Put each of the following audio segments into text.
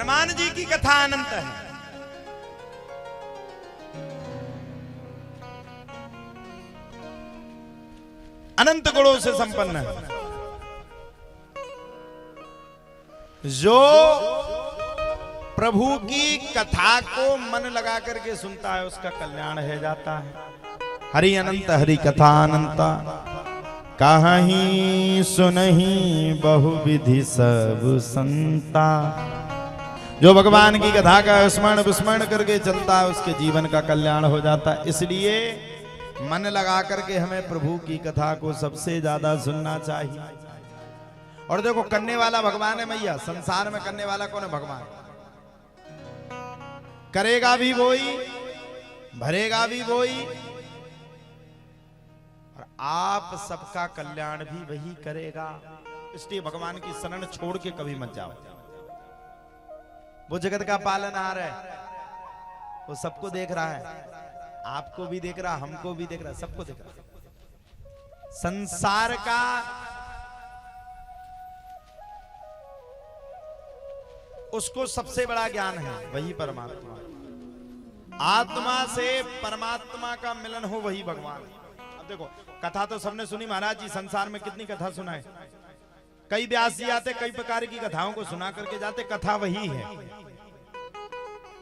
हनुमान जी की कथा अनंत है। अनंत गुणों से संपन्न है। जो प्रभु की कथा को मन लगा करके सुनता है उसका कल्याण है जाता है। हरि अनंत हरि कथा अनंता, कहीं सुनहि बहुविधि सब संता। जो भगवान की कथा का स्मरण विस्मरण करके चलता है उसके जीवन का कल्याण हो जाता है। इसलिए मन लगा करके हमें प्रभु की कथा को सबसे ज्यादा सुनना चाहिए। और देखो, करने वाला भगवान है मैया। संसार में करने वाला कौन है? भगवान। करेगा भी वही, भरेगा भी वही, और आप सबका कल्याण भी वही करेगा। इसलिए भगवान की शरण छोड़ के कभी मत जाओ। वो जगत का पालनहार है, वो सबको देख रहा है, आपको भी देख रहा, हमको भी देख रहा, सबको देख रहा। संसार का उसको सबसे बड़ा ज्ञान है वही परमात्मा। आत्मा से परमात्मा का मिलन हो वही भगवान। अब देखो, कथा तो सबने सुनी महाराज जी। संसार में कितनी कथा सुनाए। कई व्यास जी आते, कई प्रकार की कथाओं को सुना करके जाते। कथा वही है।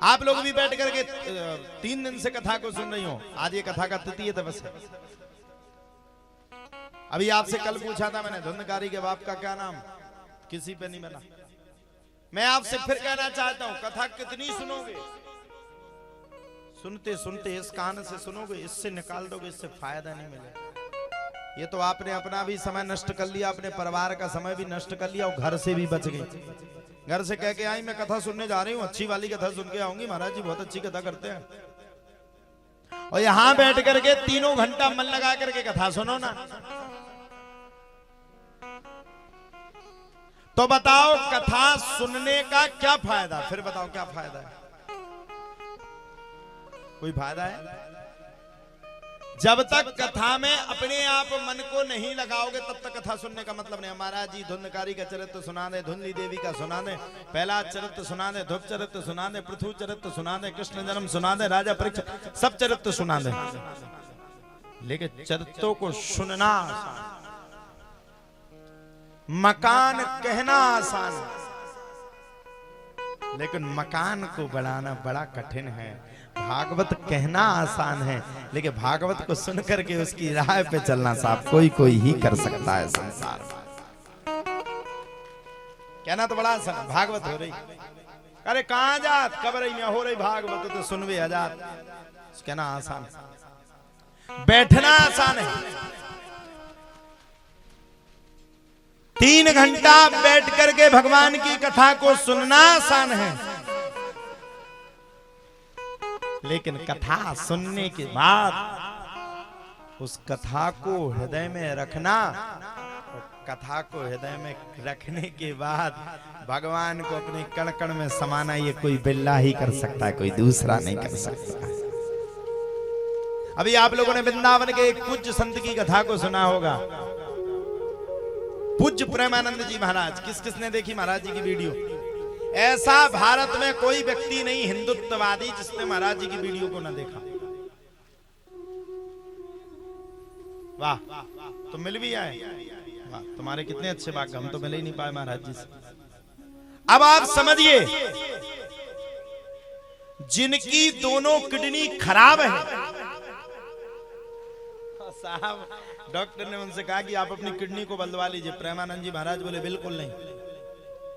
आप लोग भी बैठ करके 3 दिन से कथा को सुन रही हो। आज ये कथा का तृतीय दिवस है। अभी आपसे कल पूछा था मैंने, धुंधकारी के बाप का क्या नाम? किसी पे नहीं बना। मैं आपसे फिर कहना चाहता हूं, कथा कितनी सुनोगे? सुनते सुनते इस कान से सुनोगे, इससे निकाल दोगे, इससे फायदा नहीं मिलेगा। ये तो आपने अपना भी समय नष्ट कर लिया, अपने परिवार का समय भी नष्ट कर लिया, और घर से भी बच गए। घर से कह के आई मैं कथा सुनने जा रही हूँ, अच्छी वाली कथा सुन के आऊंगी, महाराज जी बहुत अच्छी कथा करते हैं। और यहां बैठ करके 3 घंटा मन लगा करके कथा सुनो ना, तो बताओ कथा सुनने का क्या फायदा? फिर बताओ क्या फायदा है? कोई फायदा है? जब तक कथा में अपने आप मन को नहीं लगाओगे तब तक कथा सुनने का मतलब नहीं। महाराज जी धुंधकारी का चरित्र सुना दे, धुंधली देवी का सुना दे, पहला चरित्र सुना दे, ध्रुव चरित्र सुना दे, पृथु चरित्र सुना दे, कृष्ण जन्म सुना दे, राजा परीक्षित, सब चरित्र सुना दे। लेकिन चरित्रों को सुनना आसान, मकान कहना आसान, लेकिन मकान को बढ़ाना बड़ा कठिन है। भागवत कहना आसान है, लेकिन भागवत को सुन करके उसकी राह पे चलना साहब कोई ही कर सकता है संसार में। कहना तो बड़ा आसान, भागवत हो रही, अरे कहां जात, कब रही में हो रही भागवत, तो सुनवे आजाद। कहना आसान, बैठना आसान है। 3 घंटा बैठ करके भगवान की कथा को सुनना आसान है, लेकिन कथा सुनने के बाद उस कथा को हृदय में रखना, और कथा को हृदय में रखने के बाद भगवान को अपने कण कण में समाना, ये कोई बिल्ला ही कर सकता है, कोई दूसरा नहीं कर सकता। अभी आप लोगों ने वृंदावन के एक पूज्य संत की कथा को सुना होगा, पूज्य प्रेमानंद जी महाराज। किसने देखी महाराज जी की वीडियो? ऐसा भारत में कोई व्यक्ति नहीं हिंदुत्ववादी जिसने महाराज जी की वीडियो को न देखा। वाह, तो मिल भी आए, वाह, तुम्हारे कितने अच्छे भाग्य, हम तो मिल ही नहीं पाए महाराज जी से। अब आप समझिए, जिनकी दोनों किडनी खराब है, साहब डॉक्टर ने उनसे कहा कि आप अपनी किडनी को बदलवा लीजिए। प्रेमानंद जी महाराज बोले बिल्कुल नहीं,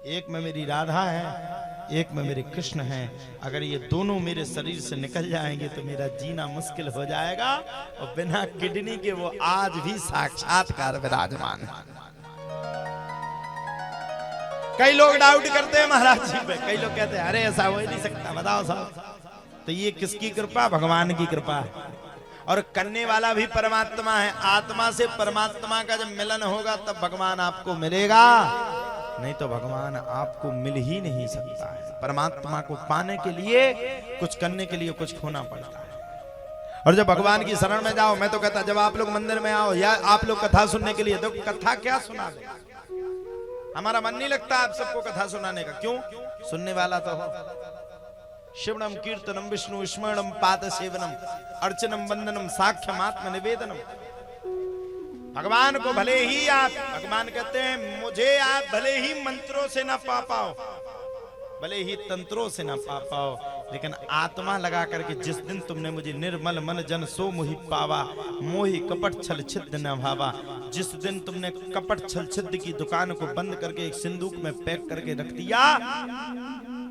एक में मेरी राधा है, एक में मेरे कृष्ण है, अगर ये दोनों मेरे शरीर से निकल जाएंगे तो मेरा जीना मुश्किल हो जाएगा। और बिना किडनी के वो आज भी साक्षात्कार विराजमान है। कई लोग डाउट करते हैं महाराज जी पे, कई लोग कहते हैं अरे ऐसा हो ही नहीं सकता, बताओ साहब। तो ये किसकी कृपा? भगवान की कृपा है, और करने वाला भी परमात्मा है। आत्मा से परमात्मा का जब मिलन होगा तब भगवान आपको मिलेगा, नहीं तो भगवान आपको मिल ही नहीं सकता है। परमात्मा को पाने के लिए कुछ करने के लिए कुछ खोना पड़ता है। और जब भगवान की शरण में जाओ, मैं तो कहता जब आप लोग मंदिर में आओ या आप लोग कथा सुनने के लिए, तो कथा क्या सुना दे, हमारा मन नहीं लगता आप सबको कथा सुनाने का। क्यों? सुनने वाला तो हो। श्रवणम कीर्तनम विष्णु स्मरणम पाद सेवनम अर्चनम वंदनम साक्ष्यम आत्म निवेदनम। भगवान को भले ही आप, भगवान कहते हैं मुझे आप भले ही मंत्रों से ना पा पाओ, भले ही तंत्रों से ना पा पाओ, लेकिन आत्मा लगा करके जिस दिन तुमने मुझे निर्मल मन जन सो मोहि पावा, मोहि कपट छल छिद्र न भावा। जिस दिन तुमने कपट छल छिद्र की दुकान को बंद करके एक सिंदूक में पैक करके रख दिया,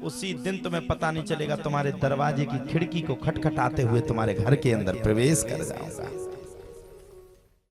उसी दिन तुम्हें पता नहीं चलेगा, तुम्हारे दरवाजे की खिड़की को खटखटाते हुए तुम्हारे घर के अंदर प्रवेश कर जाऊंगा।